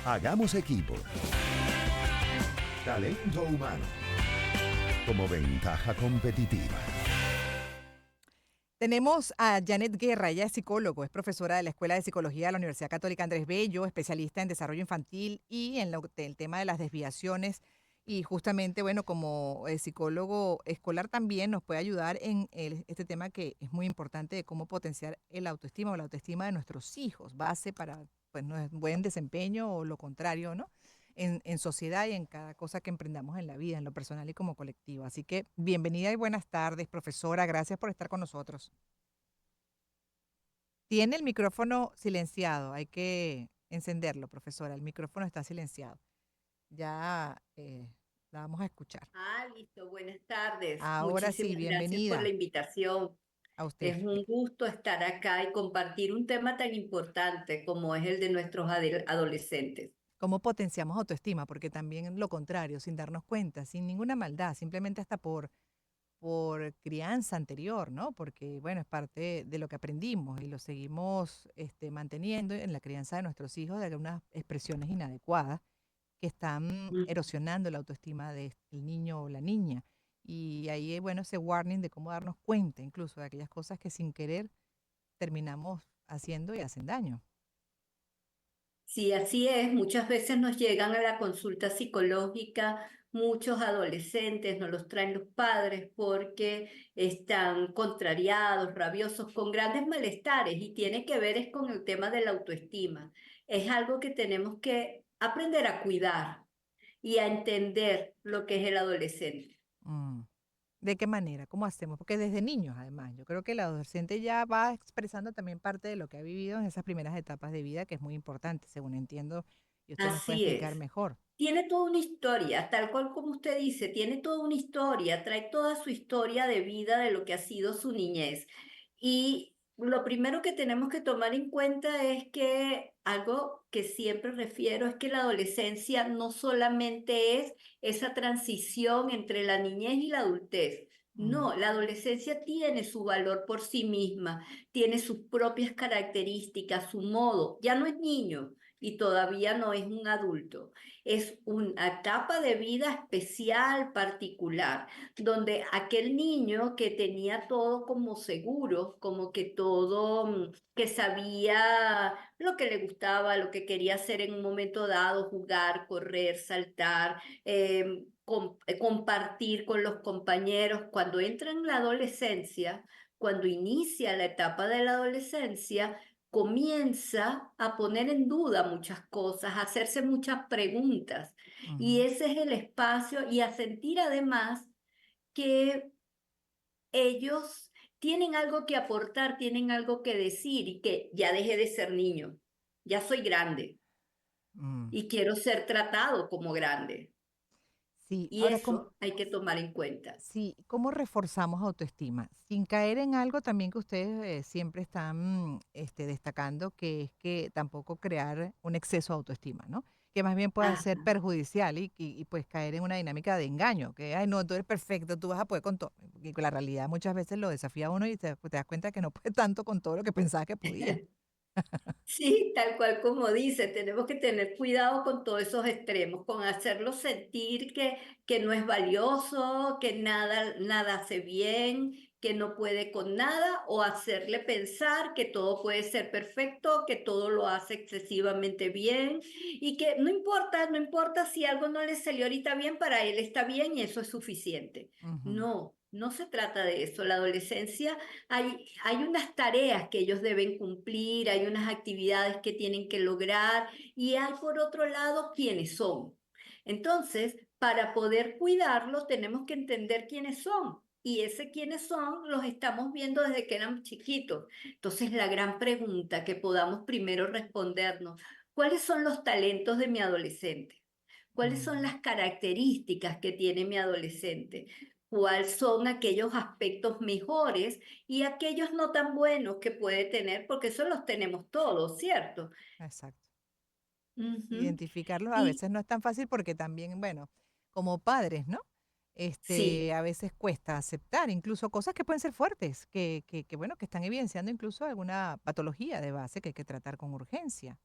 Hagamos equipo. Talento humano como ventaja competitiva. Tenemos a Janet Guerra, ella es psicólogo, es profesora de la Escuela de Psicología de la Universidad Católica Andrés Bello, especialista en desarrollo infantil y en el tema de las desviaciones. Y justamente, bueno, como psicólogo escolar también nos puede ayudar en este tema que es muy importante de cómo potenciar el autoestima o la autoestima de nuestros hijos, base para pues, un buen desempeño o lo contrario, ¿no? En sociedad y en cada cosa que emprendamos en la vida, en lo personal y como colectivo. Así que bienvenida y buenas tardes, profesora. Gracias por estar con nosotros. Tiene el micrófono silenciado, hay que encenderlo, profesora. El micrófono está silenciado. Ya la vamos a escuchar. Listo. Buenas tardes. Ahora sí, Muchísimas gracias por la bienvenida invitación. a usted. Es un gusto estar acá y compartir un tema tan importante como es el de nuestros adolescentes. ¿Cómo potenciamos autoestima? Porque también lo contrario, sin darnos cuenta, sin ninguna maldad, simplemente hasta por crianza anterior, ¿no? Porque, bueno, es parte de lo que aprendimos y lo seguimos manteniendo en la crianza de nuestros hijos de algunas expresiones inadecuadas que están Mm. erosionando la autoestima del niño o la niña. Y ahí, bueno, ese warning de cómo darnos cuenta incluso de aquellas cosas que sin querer terminamos haciendo y hacen daño. Sí, así es. Muchas veces nos llegan a la consulta psicológica muchos adolescentes, nos los traen los padres porque están contrariados, rabiosos, con grandes malestares y tiene que ver es con el tema de la autoestima. Es algo que tenemos que aprender a cuidar y a entender lo que es el adolescente. Mm. ¿De qué manera? ¿Cómo hacemos? Porque desde niños, además, yo creo que el adolescente ya va expresando también parte de lo que ha vivido en esas primeras etapas de vida, que es muy importante, según entiendo, y usted nos puede Así explicar es. mejor. Tiene toda una historia, tal cual como usted dice, tiene toda una historia, trae toda su historia de vida de lo que ha sido su niñez. Y lo primero que tenemos que tomar en cuenta es que algo que siempre refiero es que la adolescencia no solamente es esa transición entre la niñez y la adultez. Mm, No, la adolescencia tiene su valor por sí misma, tiene sus propias características, su modo. Ya no es niño y todavía no es un adulto. Es una etapa de vida especial, particular, donde aquel niño que tenía todo como seguro, como que todo, que sabía lo que le gustaba, lo que quería hacer en un momento dado, jugar, correr, saltar, compartir con los compañeros, cuando entra en la adolescencia, cuando inicia la etapa de la adolescencia, comienza a poner en duda muchas cosas, a hacerse muchas preguntas. Y ujú, ese es el espacio y a sentir además que ellos tienen algo que aportar, tienen algo que decir y que ya dejé de ser niño, ya soy grande mm. y quiero ser tratado como grande. Sí, Y ahora, ¿cómo, eso hay que tomar en cuenta. sí, ¿cómo reforzamos autoestima? Sin caer en algo también que ustedes siempre están destacando, que es que tampoco crear un exceso de autoestima, ¿no? Que más bien pueda ser Ajá. perjudicial y pues caer en una dinámica de engaño, que, ay, no, tú eres perfecto, tú vas a poder con todo. Y la realidad muchas veces lo desafía a uno y te das cuenta que no puede tanto con todo lo que pensaba que podía. Sí, tal cual como dice, tenemos que tener cuidado con todos esos extremos, con hacerlo sentir que no es valioso, que nada hace bien, que no puede con nada, o hacerle pensar que todo puede ser perfecto, que todo lo hace excesivamente bien y que no importa si algo no le salió ahorita bien, para él está bien y eso es suficiente. Ujú, No, no se trata de eso. La adolescencia hay unas tareas que ellos deben cumplir, hay unas actividades que tienen que lograr y hay por otro lado quiénes son. Entonces, para poder cuidarlos tenemos que entender quiénes son. Y ese quiénes son los estamos viendo desde que eran chiquitos. Entonces, la gran pregunta que podamos primero respondernos, ¿cuáles son los talentos de mi adolescente? ¿Cuáles son ujú. las características que tiene mi adolescente? ¿Cuáles son aquellos aspectos mejores y aquellos no tan buenos que puede tener? Porque eso los tenemos todos, ¿cierto? Exacto. Ujú. Identificarlos a Y veces no es tan fácil porque también, bueno, como padres, ¿no? sí, A veces cuesta aceptar incluso cosas que pueden ser fuertes, bueno, que están evidenciando incluso alguna patología de base que hay que tratar con urgencia.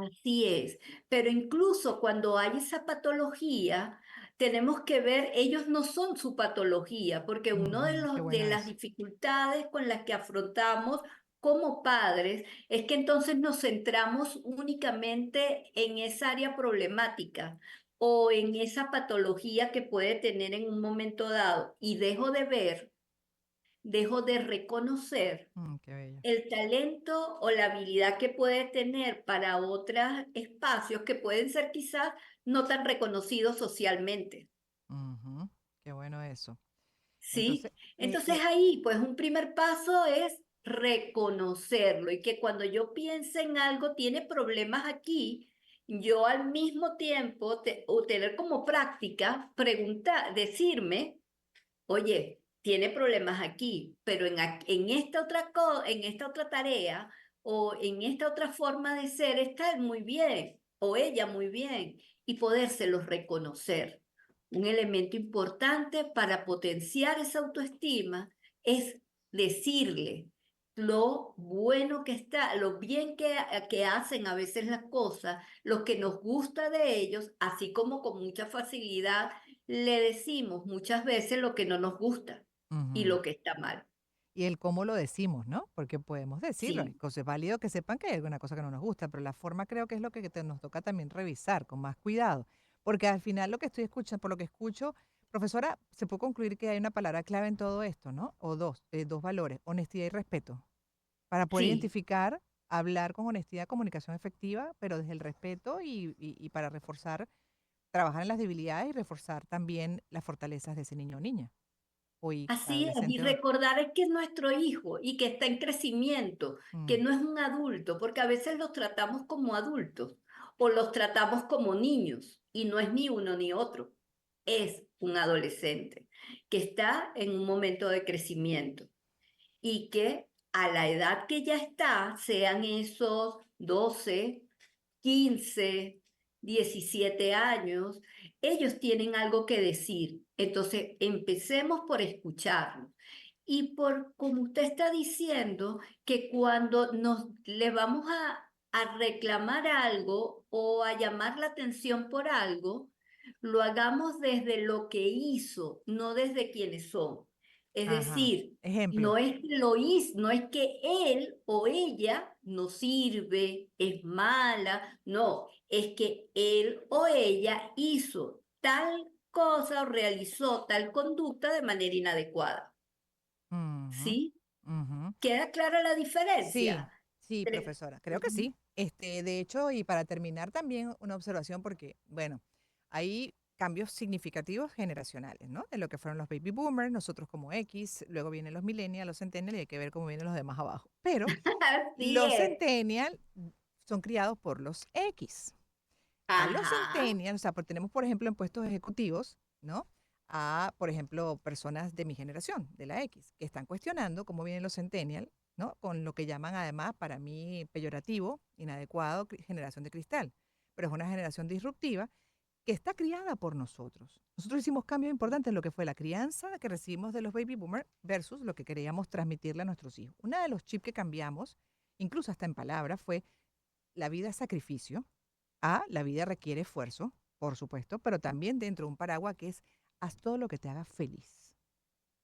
Así es, pero incluso cuando hay esa patología, tenemos que ver, ellos no son su patología, porque uno de Qué de bueno las eso. dificultades con las que afrontamos como padres es que entonces nos centramos únicamente en esa área problemática o en esa patología que puede tener en un momento dado y dejo de ver, dejo de reconocer Qué bello. el talento o la habilidad que puede tener para otros espacios que pueden ser quizás no tan reconocidos socialmente, Ujú, qué bueno eso. Entonces, ¿sí? Entonces ahí, pues un primer paso es reconocerlo y que cuando yo piense en algo tiene problemas aquí, yo al mismo tiempo o tener como práctica preguntar, decirme, oye, tiene problemas aquí, pero en esta en esta otra tarea o en esta otra forma de ser está él muy bien o ella muy bien y podérselos reconocer. Un elemento importante para potenciar esa autoestima es decirle lo bueno que está, lo bien que hacen a veces las cosas, lo que nos gusta de ellos, así como con mucha facilidad le decimos muchas veces lo que no nos gusta y ujú. lo que está mal. Y el cómo lo decimos, ¿no? Porque podemos decirlo. Sí, Es válido que sepan que hay alguna cosa que no nos gusta, pero la forma creo que es lo que nos toca también revisar con más cuidado. Porque al final lo que estoy escuchando, por lo que escucho, profesora, se puede concluir que hay una palabra clave en todo esto, ¿no? O dos valores, honestidad y respeto. Para poder sí, identificar, hablar con honestidad, comunicación efectiva, pero desde el respeto y para reforzar, trabajar en las debilidades y reforzar también las fortalezas de ese niño o niña, así es. Y adolescente o... recordar es que es nuestro hijo y que está en crecimiento, que Mm, no es un adulto, porque a veces los tratamos como adultos o los tratamos como niños y no es ni uno ni otro. Es un adolescente que está en un momento de crecimiento y que a la edad que ya está, sean esos 12 15 17 años, ellos tienen algo que decir. Entonces, empecemos por escucharlos. Y por, como usted está diciendo, que cuando nos le vamos a reclamar algo o a llamar la atención por algo, lo hagamos desde lo que hizo, no desde quienes son. Es ajá. decir, Ejemplo. no es que lo hizo, no es que él o ella no sirve, es mala, no, es que él o ella hizo tal cosa o realizó tal conducta de manera inadecuada. Ujú, ¿Sí? ujú. ¿Queda clara la Sí, diferencia? sí, Tre- profesora, creo que Ujú. sí. De hecho, y para terminar también una observación, porque, bueno, hay cambios significativos generacionales, ¿no? De lo que fueron los baby boomers, nosotros como X, luego vienen los millennials, los centennials, y hay que ver cómo vienen los demás abajo. Pero Así los es. centennials son criados por los X. A los Ajá. centennials, o sea, tenemos, por ejemplo, en puestos ejecutivos, ¿no? A, por ejemplo, personas de mi generación, de la X, que están cuestionando cómo vienen los centennials, ¿no? Con lo que llaman, además, para mí, peyorativo, inadecuado, generación de cristal. Pero es una generación disruptiva que está criada por nosotros. Nosotros hicimos cambios importantes en lo que fue la crianza que recibimos de los baby boomers versus lo que queríamos transmitirle a nuestros hijos. Uno de los chips que cambiamos, incluso hasta en palabras, fue la vida es sacrificio. La vida requiere esfuerzo, por supuesto, pero también dentro de un paraguas que es haz todo lo que te haga feliz.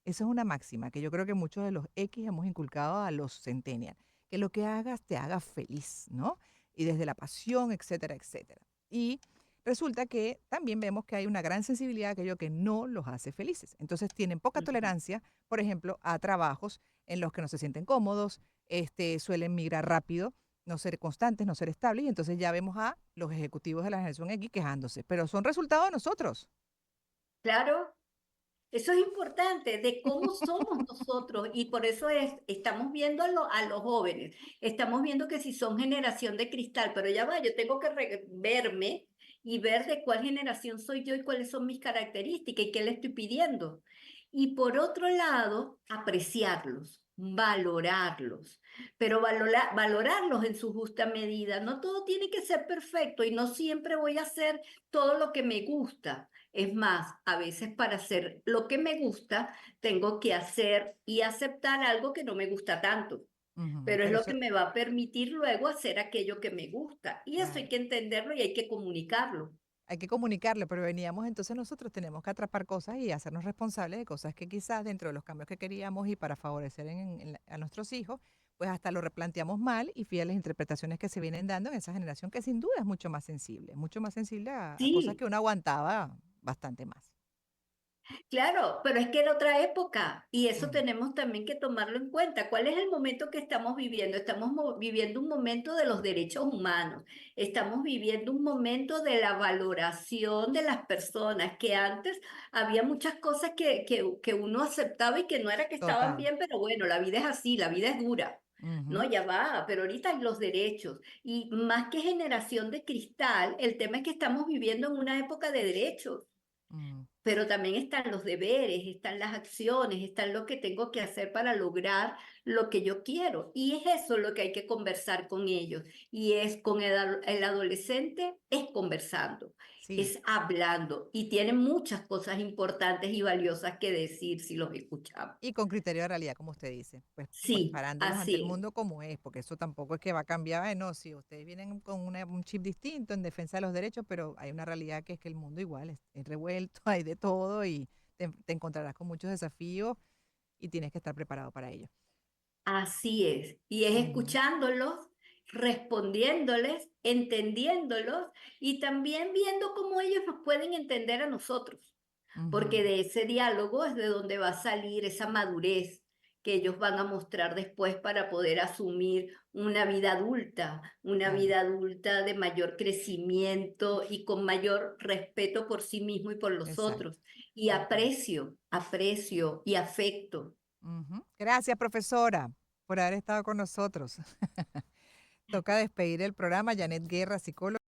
Esa es una máxima que yo creo que muchos de los X hemos inculcado a los centennials, que lo que hagas te haga feliz, ¿no? Y desde la pasión, etcétera, etcétera. Y resulta que también vemos que hay una gran sensibilidad a aquello que no los hace felices. Entonces tienen poca Ujú. tolerancia, por ejemplo, a trabajos en los que no se sienten cómodos, suelen migrar rápido, no ser constantes, no ser estables, y entonces ya vemos a los ejecutivos de la generación X quejándose, pero son resultado de nosotros. Claro. Eso es importante, de cómo somos nosotros, y por eso estamos viendo a los jóvenes, estamos viendo que si son generación de cristal, pero ya va, yo tengo que verme y ver de cuál generación soy yo y cuáles son mis características y qué le estoy pidiendo. Y por otro lado, apreciarlos, valorarlos, pero valorarlos en su justa medida. No todo tiene que ser perfecto y no siempre voy a hacer todo lo que me gusta. Es más, a veces para hacer lo que me gusta, tengo que hacer y aceptar algo que no me gusta tanto. Ujú, pero es pero lo eso, que me va a permitir luego hacer aquello que me gusta. Y eso hay claro. que entenderlo y hay que comunicarlo. Hay que comunicarle, pero veníamos entonces nosotros tenemos que atrapar cosas y hacernos responsables de cosas que quizás dentro de los cambios que queríamos y para favorecer a nuestros hijos, pues hasta lo replanteamos mal y fíjate las interpretaciones que se vienen dando en esa generación que sin duda es mucho más sensible a cosas Sí, que uno aguantaba bastante más. claro, pero es que era otra época y eso Ujú, tenemos también que tomarlo en cuenta. ¿Cuál es el momento que estamos viviendo? Estamos viviendo un momento de los derechos humanos, estamos viviendo un momento de la valoración de las personas, que antes había muchas cosas que uno aceptaba y que no era que estaban total. bien, pero bueno, la vida es así, la vida es dura. No, Ujú, ya va, pero ahorita hay los derechos. Y más que generación de cristal, el tema es que estamos viviendo en una época de derechos, mm, pero también están los deberes, están las acciones, están lo que tengo que hacer para lograr lo que yo quiero. Y es eso lo que hay que conversar con ellos. Y es con el adolescente, es conversando, sí. es hablando. Y tiene muchas cosas importantes y valiosas que decir si los escuchamos. Y con criterio de realidad, como usted dice, pues Sí, parándolos ante el así es. mundo como es, porque eso tampoco es que va a cambiar, no, si ustedes vienen con un chip distinto en defensa de los derechos, pero hay una realidad que es que el mundo igual es revuelto, hay de todo y te encontrarás con muchos desafíos y tienes que estar preparado para ello. Así es. Y es Ujú, escuchándolos, respondiéndoles, entendiéndolos y también viendo cómo ellos nos pueden entender a nosotros. Porque ujú, de ese diálogo es de donde va a salir esa madurez que ellos van a mostrar después para poder asumir una claro, vida adulta de mayor crecimiento y con mayor respeto por sí mismo y por los exacto, otros. Y tal cual. aprecio y afecto. Ujú. Gracias, profesora, por haber estado con nosotros. Toca despedir el programa. Janet Guerra, psicóloga.